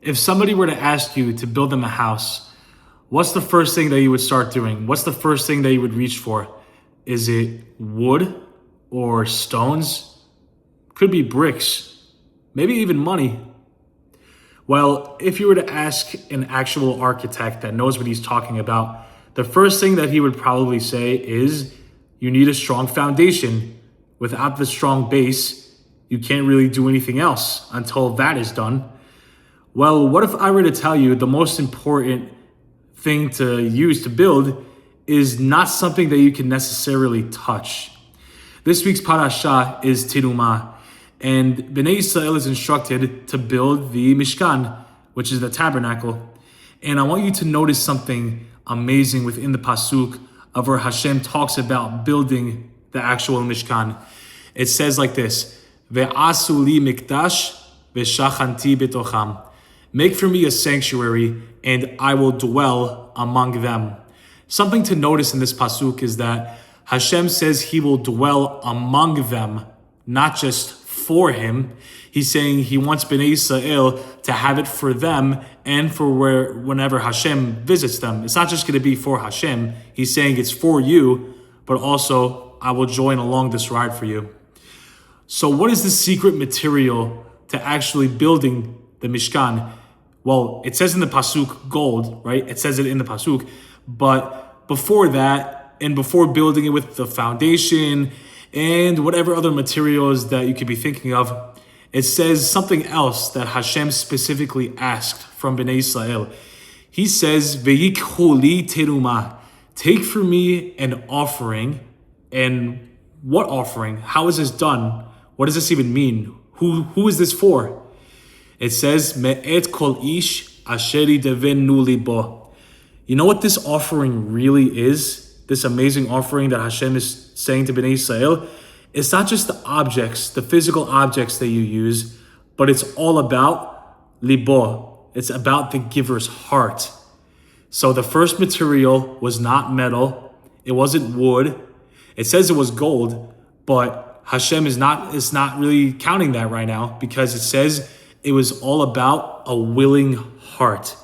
If somebody were to ask you to build them a house, what's the first thing that you would start doing? What's the first thing that you would reach for? Is it wood or stones? Could be bricks, maybe even money. Well, if you were to ask an actual architect that knows what he's talking about, the first thing that he would probably say is you need a strong foundation. Without the strong base, you can't really do anything else until that is done. Well, what if I were to tell you the most important thing to use to build is not something that you can necessarily touch? This week's parasha is Terumah, and Bnei Israel is instructed to build the Mishkan, which is the tabernacle. And I want you to notice something amazing within the pasuk of where Hashem talks about building the actual Mishkan. It says like this: Ve'asu li mikdash ve'shachanti betocham. Make for me a sanctuary, and I will dwell among them. Something to notice in this pasuk is that Hashem says he will dwell among them, not just for him. He's saying he wants Bnei Israel to have it for them and for whenever Hashem visits them. It's not just going to be for Hashem. He's saying it's for you, but also I will join along this ride for you. So what is the secret material to actually building the Mishkan? Well, it says in the pasuk gold, right? It says it in the pasuk, but before that, and before building it with the foundation and whatever other materials that you could be thinking of, it says something else that Hashem specifically asked from Bnei Israel. He says, "Ve'yikhu li terumah." Take for me an offering. And what offering? How is this done? What does this even mean? Who is this for? It says, "Me'et kol ish asheri devenu libo." You know what this offering really is? This amazing offering that Hashem is saying to Bnei Israel? It's not just the objects, the physical objects that you use, but it's all about libo. It's about the giver's heart. So the first material was not metal. It wasn't wood. It says it was gold, but Hashem is not really counting that right now, because it says it was all about a willing heart.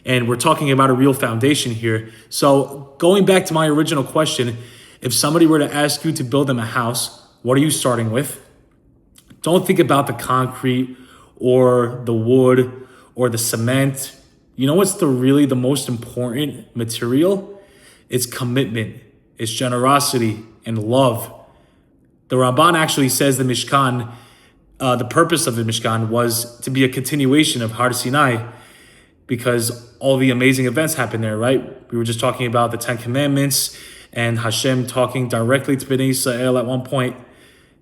And we're talking about a real foundation here. So going back to my original question, if somebody were to ask you to build them a house, what are you starting with? Don't think about the concrete or the wood or the cement. You know what's the most important material? It's commitment, it's generosity and love. The Ramban actually says the Mishkan, the purpose of the Mishkan was to be a continuation of Har Sinai, because all the amazing events happen there, right? We were just talking about the 10 Commandments and Hashem talking directly to Bnei Israel at one point,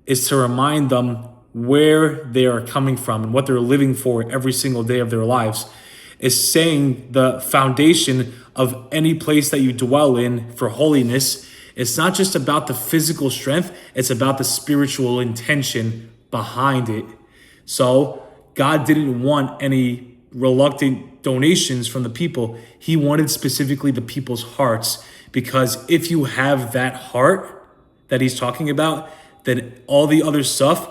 is to remind them where they are coming from and what they're living for every single day of their lives. Is saying the foundation of any place that you dwell in for holiness, it's not just about the physical strength, it's about the spiritual intention behind it. So God didn't want any reluctant donations from the people. He wanted specifically the people's hearts, because if you have that heart that he's talking about, then all the other stuff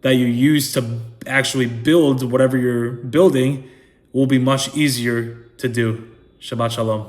that you use to actually build whatever you're building will be much easier to do. Shabbat Shalom.